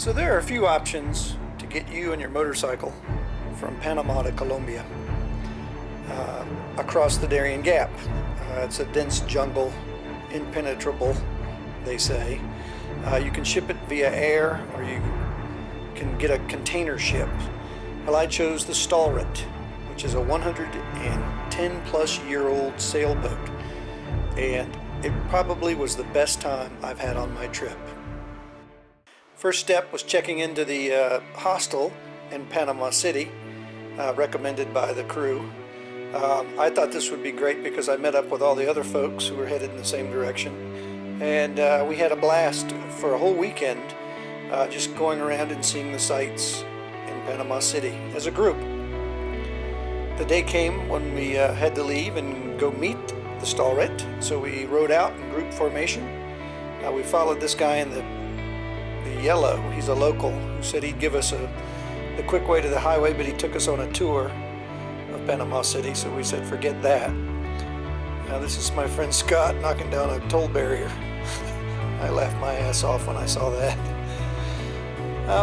So there are a few options to get you and your motorcycle from Panama to Colombia across the Darien Gap. It's a dense jungle, impenetrable, they say. You can ship it via air, or you can get a container ship. Well, I chose the Stahlratte, which is a 110-plus-year-old sailboat, and it probably was the best time I've had on my trip. First step was checking into the hostel in Panama City, recommended by the crew. I thought this would be great because I met up with all the other folks who were headed in the same direction, and we had a blast for a whole weekend just going around and seeing the sights in Panama City as a group. The day came when we had to leave and go meet the Stahlratte, so we rode out in group formation. We followed this guy in the yellow. He's a local who said he'd give us the quick way to the highway, but he took us on a tour of Panama City, so we said forget that. This is my friend Scott knocking down a toll barrier. I laughed my ass off when I saw that.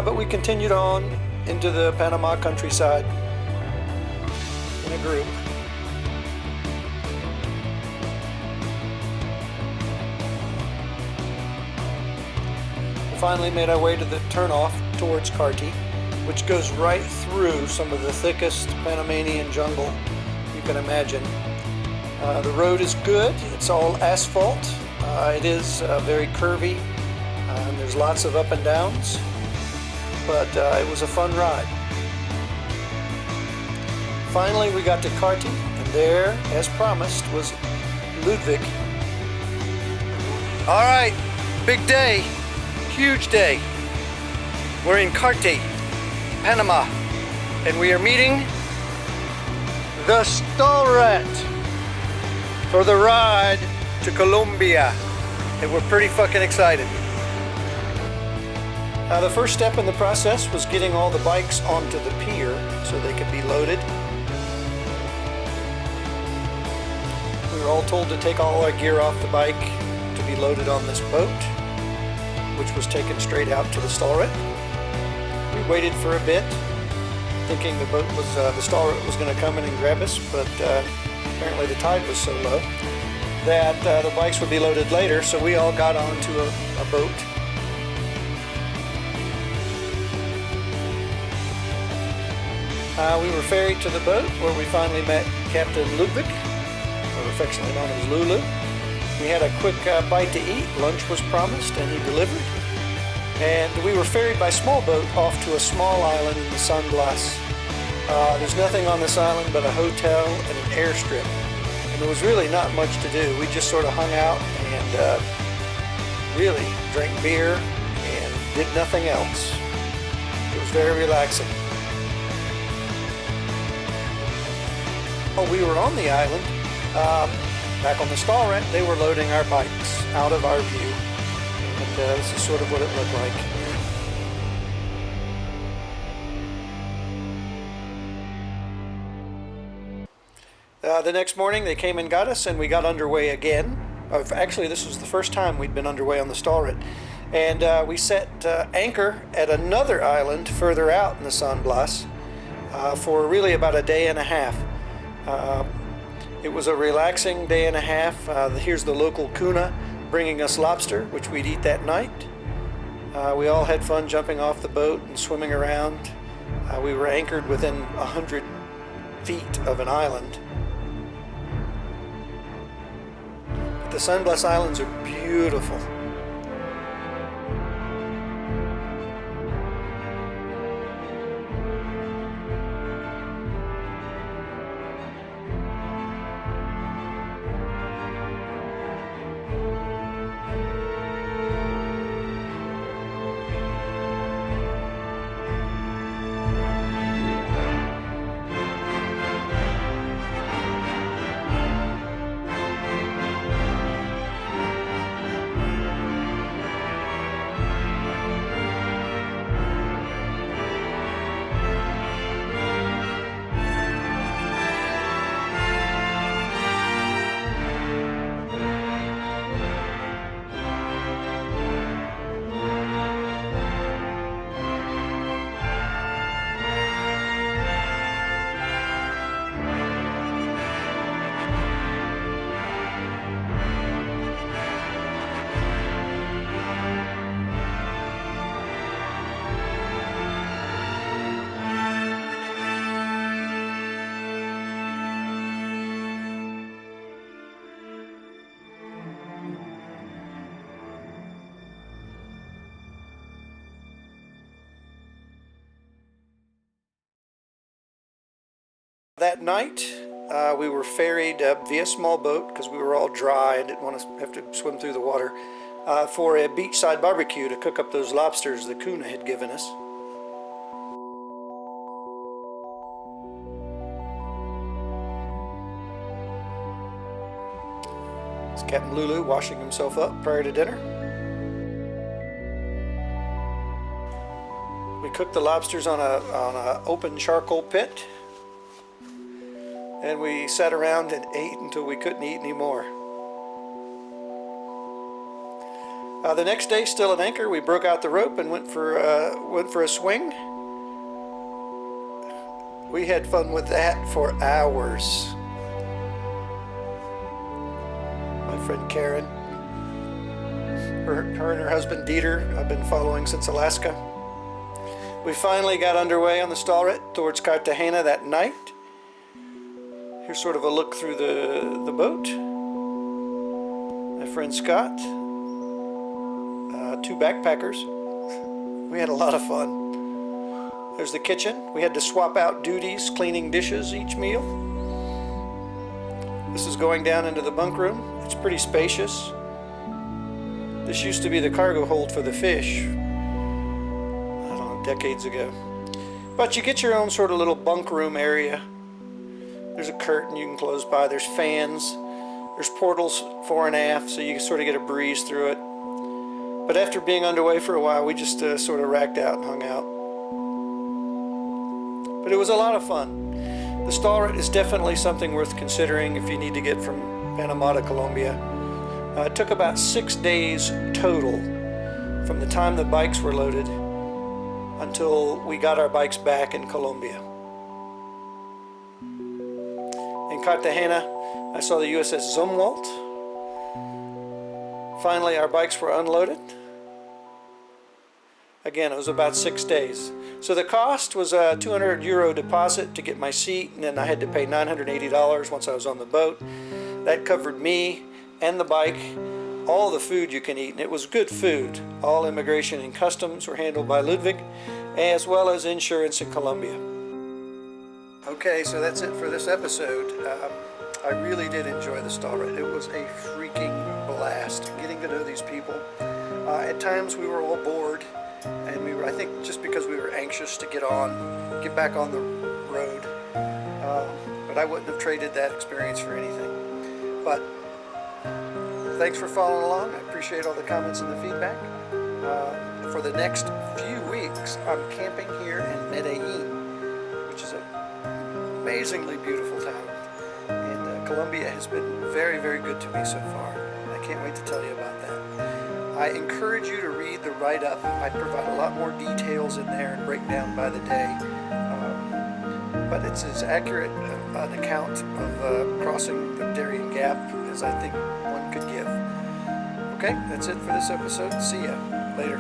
But we continued on into the Panama countryside in a group. Finally made our way to the turnoff towards Carti, which goes right through some of the thickest Panamanian jungle you can imagine. The road is good. It's all asphalt. It is very curvy, and there's lots of up and downs, but it was a fun ride. Finally, we got to Carti, and there, as promised, was Ludwig. All right, big day. Huge day. We're in Carti, Panama, and we are meeting the Stahlratte for the ride to Colombia, and we're pretty fucking excited. The first step in the process was getting all the bikes onto the pier so they could be loaded. We were all told to take all our gear off the bike to be loaded on this boat, which was taken straight out to the Stahlratte. We waited for a bit, thinking the Stahlratte was going to come in and grab us, but apparently the tide was so low that the bikes would be loaded later, so we all got onto a boat. We were ferried to the boat where we finally met Captain Ludwig, or affectionately known as Lulu. We had a quick bite to eat. Lunch was promised, and he delivered. And we were ferried by small boat off to a small island in the San Blas. There's nothing on this island but a hotel and an airstrip. And there was really not much to do. We just sort of hung out and really drank beer and did nothing else. It was very relaxing. While we were on the island, back on the Stahlratte, they were loading our bikes out of our view, and this is sort of what it looked like. The next morning they came and got us, and we got underway again. Actually, this was the first time we'd been underway on the Stahlratte, and we set anchor at another island further out in the San Blas for really about a day and a half. It was a relaxing day and a half. Here's the local kuna bringing us lobster, which we'd eat that night. We all had fun jumping off the boat and swimming around. We were anchored within 100 feet of an island. The San Blas Islands are beautiful. That night, we were ferried via small boat because we were all dry and didn't want to have to swim through the water for a beachside barbecue to cook up those lobsters the Kuna had given us. It's Captain Lulu washing himself up prior to dinner. We cooked the lobsters on a open charcoal pit. And we sat around and ate until we couldn't eat anymore. The next day, still at anchor, we broke out the rope and went for a swing. We had fun with that for hours. My friend Karen, her and her husband Dieter, I've been following since Alaska. We finally got underway on the Stahlratte towards Cartagena that night. Here's sort of a look through the boat. My friend Scott, 2 backpackers. We had a lot of fun. There's the kitchen. We had to swap out duties, cleaning dishes each meal. This is going down into the bunk room. It's pretty spacious. This used to be the cargo hold for the fish, I don't know, decades ago. But you get your own sort of little bunk room area. There's a curtain you can close by. There's fans. There's portals fore and aft, so you can sort of get a breeze through it. But after being underway for a while, we just sort of racked out and hung out. But it was a lot of fun. The Stahlratte is definitely something worth considering if you need to get from Panama to Colombia. It took about 6 days total from the time the bikes were loaded until we got our bikes back in Colombia. In Cartagena, I saw the USS Zumwalt. Finally, our bikes were unloaded. Again, it was about 6 days. So the cost was a €200 deposit to get my seat, and then I had to pay $980 once I was on the boat. That covered me and the bike, all the food you can eat, and it was good food. All immigration and customs were handled by Ludwig, as well as insurance in Colombia. Okay, so that's it for this episode. I really did enjoy the Stahlratte. It was a freaking blast getting to know these people. At times we were all bored, and we were, I think, just because we were anxious to get back on the road. But I wouldn't have traded that experience for anything. But thanks for following along. I appreciate all the comments and the feedback. For the next few weeks, I'm camping here in Medellin, which is an amazingly beautiful town. And Colombia has been very, very good to me so far. And I can't wait to tell you about that. I encourage you to read the write-up. I provide a lot more details in there and break down by the day. But it's as accurate an account of crossing the Darien Gap as I think one could give. Okay, that's it for this episode. See ya later.